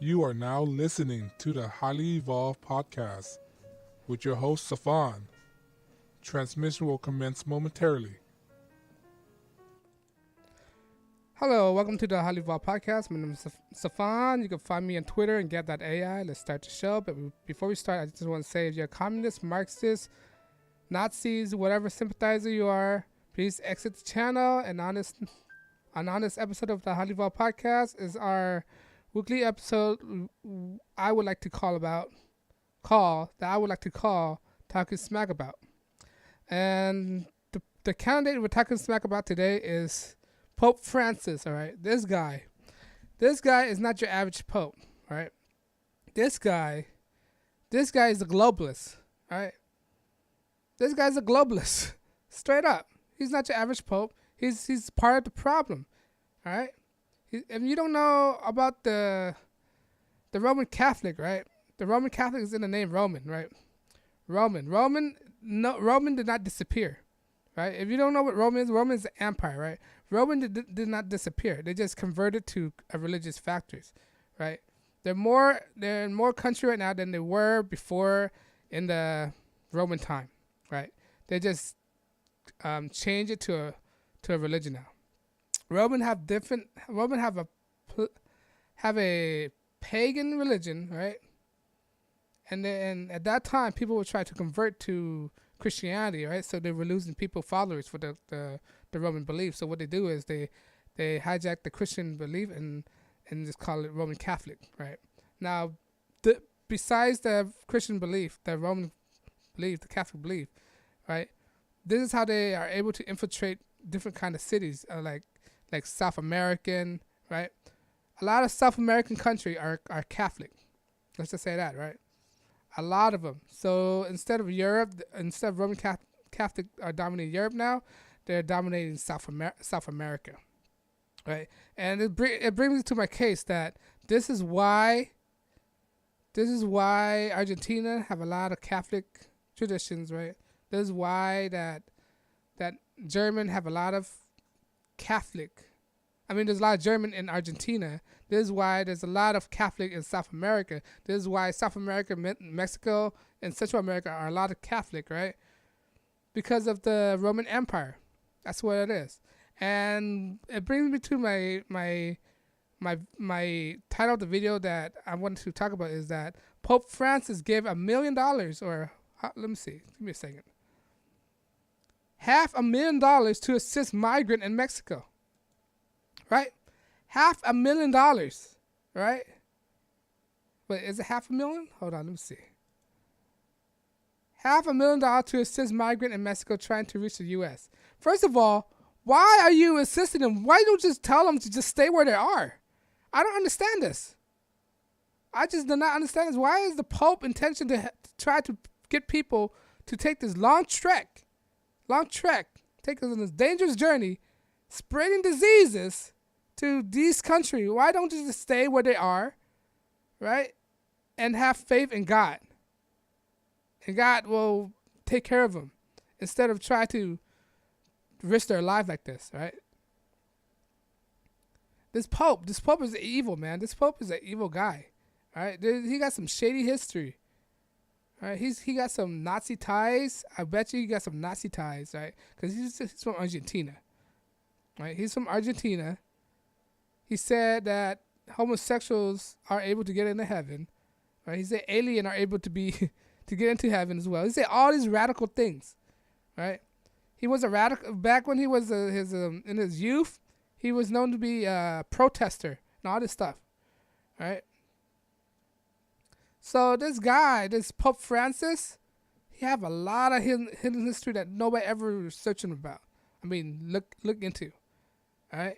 You are now listening to the Highly Evolved Podcast with your host, Safan. Transmission will commence momentarily. Hello, welcome to the HighlyEvolvedPodcast. Podcast. My name is Safan. You can find me on Twitter and get.ai. Let's start the show. But before we start, I just want to say if you're a communist, Marxist, Nazis, whatever sympathizer you are, please exit the channel. And on this episode of the HighlyEvolvedPodcast Podcast is our weekly episode I would like to call Talking Smack About. And the candidate we're talking smack about today is Pope Francis, all right? This guy is not your average pope, all right? This guy is a globalist, all right? This guy's a globalist, straight up. He's not your average pope. He's part of the problem, all right? If you don't know about the Roman Catholic, right? The Roman Catholic is in the name Roman, right? Roman did not disappear, right? If you don't know what Rome is an empire, right? Roman did not disappear. They just converted to religious factors, right? They're in more country right now than they were before in the Roman time, right? They just change it to a religion now. Roman have a pagan religion, right? And then at that time, people would try to convert to Christianity, right? So they were losing followers for the Roman belief. So what they do is they hijack the Christian belief and just call it Roman Catholic, right? Now, besides the Christian belief, the Roman belief, the Catholic belief, right? This is how they are able to infiltrate different kind of cities, like South American, right? A lot of South American country are Catholic. Let's just say that, right? A lot of them. So instead of Roman Catholic are dominating Europe now, they're dominating South America, right? And it brings me to my case that this is why Argentina have a lot of Catholic traditions, right? This is why that German have a lot of Catholic. I mean, there's a lot of German in Argentina. This is why there's a lot of Catholic in South America. This is why South America, Mexico, and Central America are a lot of Catholic, right? Because of the Roman Empire. That's what it is. And it brings me to my title of the video that I wanted to talk about is that Pope Francis gave $1 million, let me see. Give me a second. $500,000 to assist migrant in Mexico. Right? $500,000. Right? Wait, is it $500,000? Hold on, let me see. $500,000 to assist migrant in Mexico trying to reach the U.S. First of all, why are you assisting them? Why don't you just tell them to just stay where they are? I don't understand this. I just do not understand this. Why is the Pope intention to try to get people to take this long trek, take us on this dangerous journey, spreading diseases to these countries? Why don't you just stay where they are, right, and have faith in God? And God will take care of them instead of try to risk their life like this, right? This Pope is evil, man. This Pope is an evil guy, all right? He got some shady history. All right, he got some Nazi ties. I bet you he got some Nazi ties, right? Because he's from Argentina, right? He's from Argentina. He said that homosexuals are able to get into heaven, right? He said alien are able to to get into heaven as well. He said all these radical things, right? He was a radical back when he was in his youth. He was known to be a protester and all this stuff, right? So this guy, this Pope Francis, he have a lot of hidden history that nobody ever researching about. I mean, look into, all right?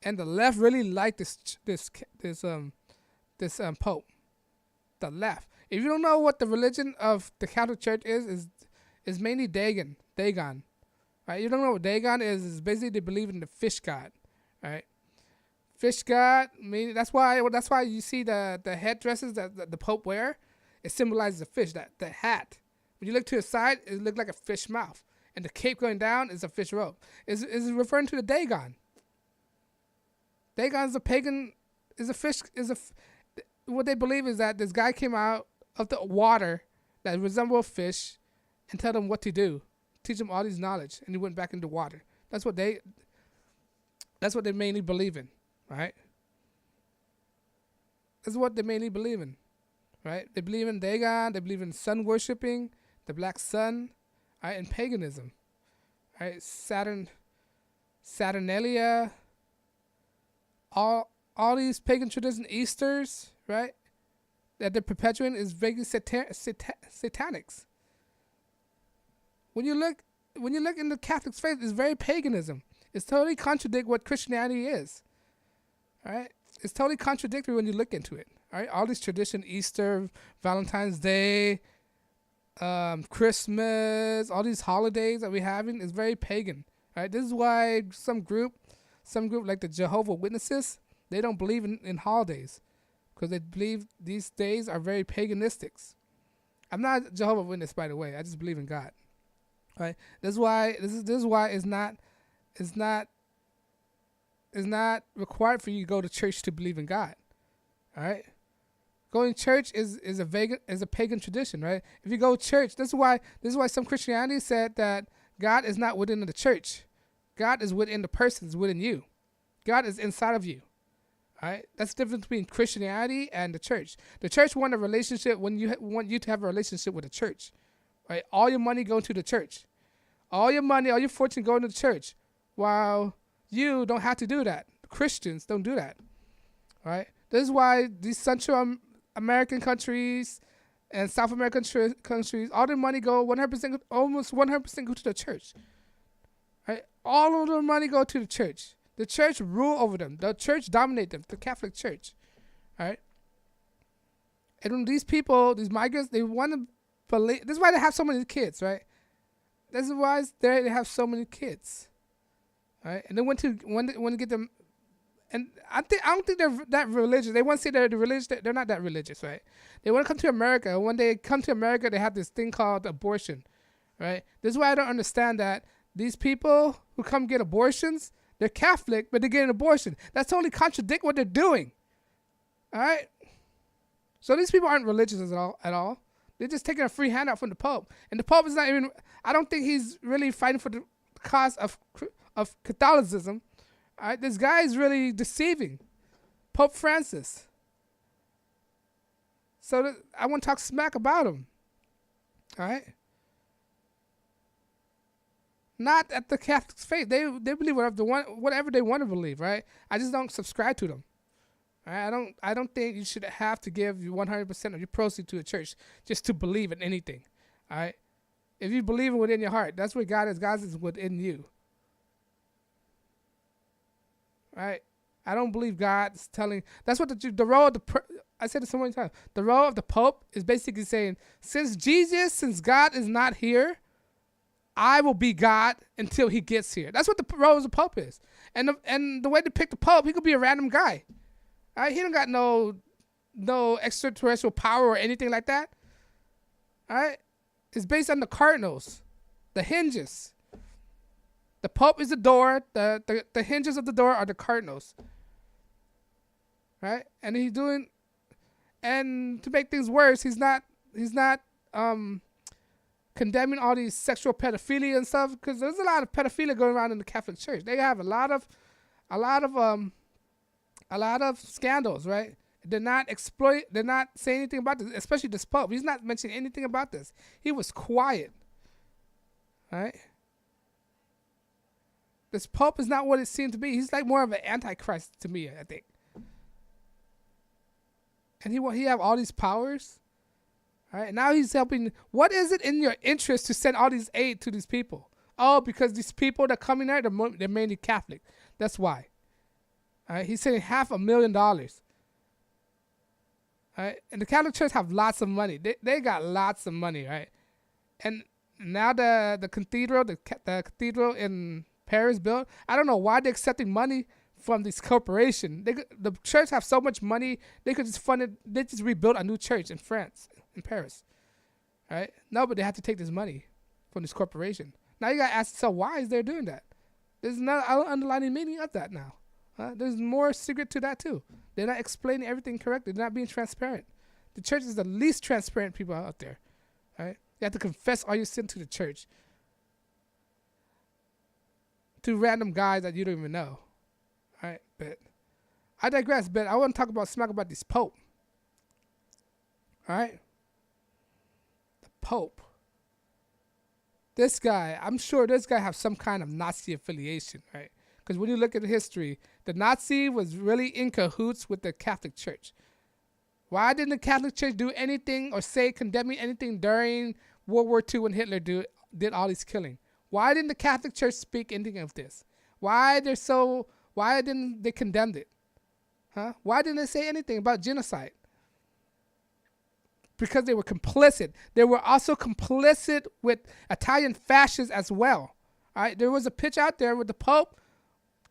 And the left really like this Pope. The left. If you don't know what the religion of the Catholic Church is mainly Dagon, right? You don't know what Dagon is? It's basically they believe in the fish god, right? Fish god, meaning that's why you see the headdresses that the Pope wear. It symbolizes a fish. That the hat, when you look to the side, it looks like a fish mouth, and the cape going down is a fish robe. Is referring to the Dagon. Dagon is a pagan. Is a fish. what they believe is that this guy came out of the water that resembled fish and tell them what to do, teach them all these knowledge, and he went back into water. That's what they mainly believe in, right? That's what they mainly believe in, right? They believe in Dagon, they believe in sun worshipping, the black sun, right, and paganism, right? Saturnalia, all these pagan traditions, Easters, right, that they're perpetuating is vaguely satanics. When you look in the Catholic faith, it's very paganism. It's totally contradict what Christianity is. All right? It's totally contradictory when you look into it. All right? All these traditions, Easter, Valentine's Day, Christmas, all these holidays that we're having is very pagan. All right? This is why some group like the Jehovah's Witnesses, they don't believe in holidays because they believe these days are very paganistic. I'm not a Jehovah's Witness, by the way. I just believe in God. All right? This is why it's not required for you to go to church to believe in God. All right? Going to church is a pagan tradition, right? If you go to church, this is why some Christianity said that God is not within the church. God is within the persons, within you. God is inside of you. All right? That's the difference between Christianity and the church. The church want a relationship want you to have a relationship with the church. Right? All your money going to the church. All your money, all your fortune going to the church. While you don't have to do that. Christians don't do that. All right? This is why these Central American countries and South American countries, all their money go 100%, almost 100% go to the church. Right? All of their money go to the church. The church rule over them. The church dominate them. The Catholic Church. All right? And when these people, these migrants, they want to believe. This is why they have so many kids, right? This is why they have so many kids. All right? And they want to get them. And I don't think they're that religious. They want to say they're religious. They're not that religious, right? They want to come to America. When they come to America, they have this thing called abortion, right? This is why I don't understand that these people who come get abortions, they're Catholic, but they get an abortion. That's totally contradict what they're doing. All right? So these people aren't religious at all. They're just taking a free handout from the Pope. And the Pope is not even, I don't think he's really fighting for the cause of Catholicism. All right? This guy is really deceiving. Pope Francis. So I want to talk smack about him. All right? Not at the Catholic faith. They believe whatever they want to believe, right? I just don't subscribe to them. All right? I don't think you should have to give 100% of your proceeds to a church just to believe in anything. All right? If you believe it within your heart, that's where God is. God is within you. All right? I don't believe God's telling. That's what the role of I said it so many times. The role of the Pope is basically saying, since God is not here, I will be God until he gets here. That's what the role of the Pope is. And the way to pick the Pope, he could be a random guy. All right? He don't got no extraterrestrial power or anything like that. All right? It's based on the cardinals, the hinges. The Pope is the door. The hinges of the door are the cardinals. Right? And and to make things worse, he's not condemning all these sexual pedophilia and stuff, because there's a lot of pedophilia going around in the Catholic Church. They have a lot of scandals, right? They're not saying anything about this, especially this Pope. He's not mentioning anything about this. He was quiet. Right? This Pope is not what it seemed to be. He's like more of an antichrist to me, I think. And he have all these powers. All right, now he's helping. What is it in your interest to send all these aid to these people? Oh, because these people that come in there, they're mainly Catholic. That's why. All right, he's sending $500,000. All right, and the Catholic Church have lots of money. They got lots of money, right? And now the cathedral in Paris built. I don't know why they're accepting money from this corporation. The church have so much money, they could just fund it. They just rebuild a new church in France, in Paris. All right? No, but they have to take this money from this corporation. Now you got to ask yourself, why is they doing that? There's no underlying meaning of that now. There's more secret to that too. They're not explaining everything correctly. They're not being transparent. The church is the least transparent people out there. Right? You have to confess all your sin to the church. To random guys that you don't even know. All right, but I digress. But I want to smack about this Pope. All right, the Pope. This guy, I'm sure this guy have some kind of Nazi affiliation, right? Because when you look at the history, the Nazi was really in cahoots with the Catholic Church. Why didn't the Catholic Church do anything or say condemning anything during World War II when Hitler did all this killing? Why didn't the Catholic Church speak anything of this? Why didn't they condemn it? Why didn't they say anything about genocide? Because they were complicit. They were also complicit with Italian fascists as well. All right, there was a pitch out there with the Pope.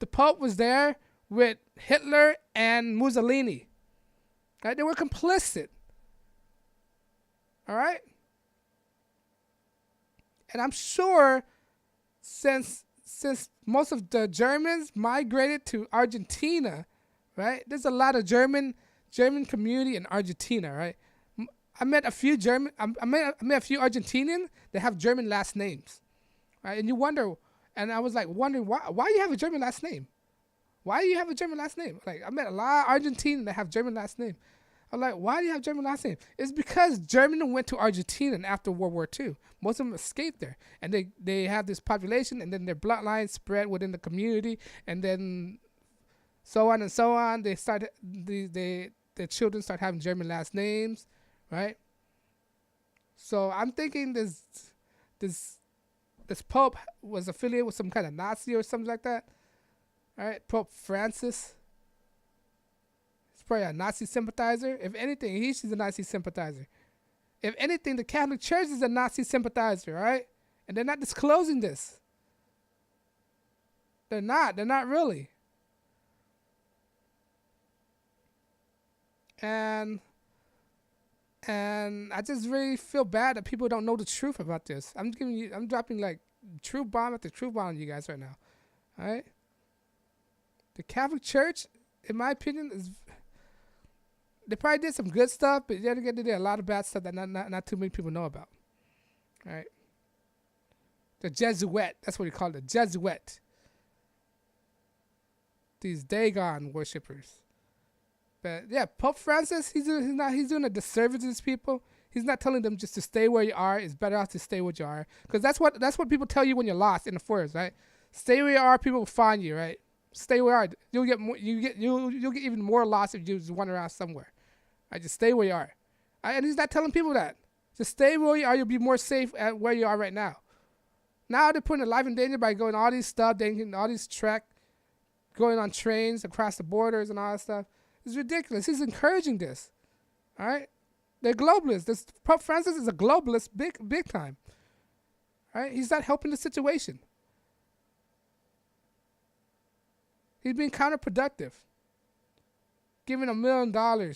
The Pope was there with Hitler and Mussolini. Right? They were complicit. All right? And I'm sure since most of the Germans migrated to Argentina, right? There's a lot of German community in Argentina, right? I met a few I met a few Argentinians that have German last names, right? And you wonder, and I was like wondering why you have a German last name? Why do you have a German last name? Like, I met a lot of Argentinians that have German last name. I'm like, why do you have German last name? It's because Germany went to Argentina after World War II. Most of them escaped there. And they have this population, and then their bloodline spread within the community, and then so on and so on. They started, the children start having German last names, right? So I'm thinking this Pope was affiliated with some kind of Nazi or something like that. All right, Pope Francis. He's probably a Nazi sympathizer. If anything, he's a Nazi sympathizer. If anything, the Catholic Church is a Nazi sympathizer, all right? And they're not disclosing this. They're not really. And I just really feel bad that people don't know the truth about this. I'm dropping like truth bomb after truth bomb on you guys right now. All right? The Catholic Church, in my opinion, they probably did some good stuff, but yet again, they did a lot of bad stuff that not too many people know about. All right? The Jesuit, that's what we call it, the Jesuit. These Dagon worshippers. But yeah, Pope Francis, he's doing a disservice to these people. He's not telling them just to stay where you are. It's better off to stay where you are, because that's what people tell you when you're lost in the forest, right? Stay where you are, people will find you, right? Stay where you are. You'll get more. You'll get even more lost if you just wander around somewhere. Right? Just stay where you are. Right? And he's not telling people that. Just stay where you are. You'll be more safe at where you are right now. Now they're putting their life in danger by going all these stuff, taking all these trek, going on trains across the borders and all that stuff. It's ridiculous. He's encouraging this. All right? They're globalists. This Pope Francis is a globalist big time. All right? He's not helping the situation. He's being counterproductive. Giving $1 million.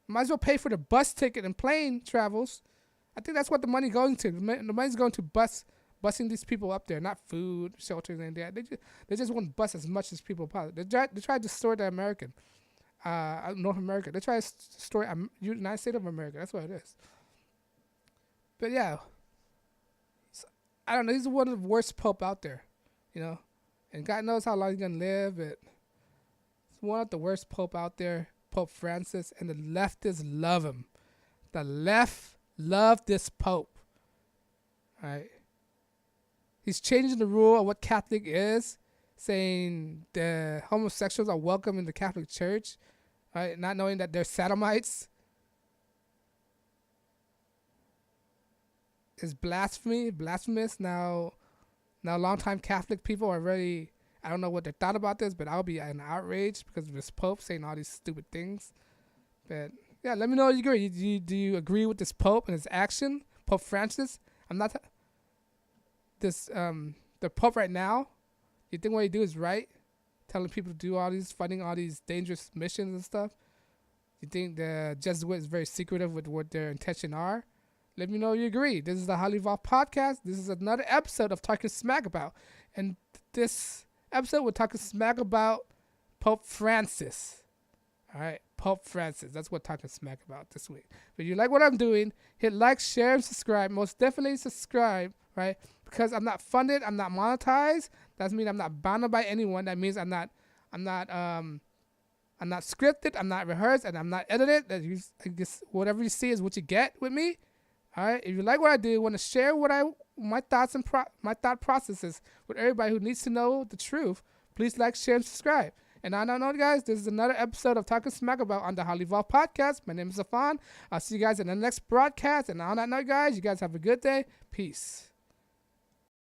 Might as well pay for the bus ticket and plane travels. I think that's what the money goes to. The money's going to busing these people up there, not food, shelters, and that. They just want to bus as much as people possible. They try to destroy the American. North America. They try to destroy United States of America. That's what it is. But yeah, I don't know. He's one of the worst Pope out there, you know. And God knows how long he's gonna live. But he's one of the worst Pope out there, Pope Francis, and the leftists love him. The left love this Pope. All right. He's changing the rule of what Catholic is, saying the homosexuals are welcome in the Catholic Church. Right, not knowing that they're sodomites is blasphemous. Now longtime Catholic people are really, I don't know what they thought about this, but I'll be in outrage because of this Pope saying all these stupid things. But yeah, let me know if you agree. Do you agree with this Pope and his action, Pope Francis? I'm not the Pope right now. You think what he do is right? Telling people to do fighting all these dangerous missions and stuff. You think the Jesuit is very secretive with what their intention are? Let me know you agree. This is the Highly Evolved Podcast. This is another episode of Talking Smack About. And this episode we're talking smack about Pope Francis. All right, Pope Francis. That's what talking smack about this week. If you like what I'm doing, hit like, share, and subscribe. Most definitely subscribe, right? Because I'm not funded, I'm not monetized. That means I'm not bound by anyone. That means I'm not scripted, I'm not rehearsed, and I'm not edited. I guess whatever you see is what you get with me. All right. If you like what I do, want to share my thoughts and my thought processes with everybody who needs to know the truth, please like, share, and subscribe. And on that note, guys, this is another episode of Talking Smack About on the HighlyEvolvedPodcast. My name is Afan. I'll see you guys in the next broadcast. And on that note, guys, you guys have a good day. Peace.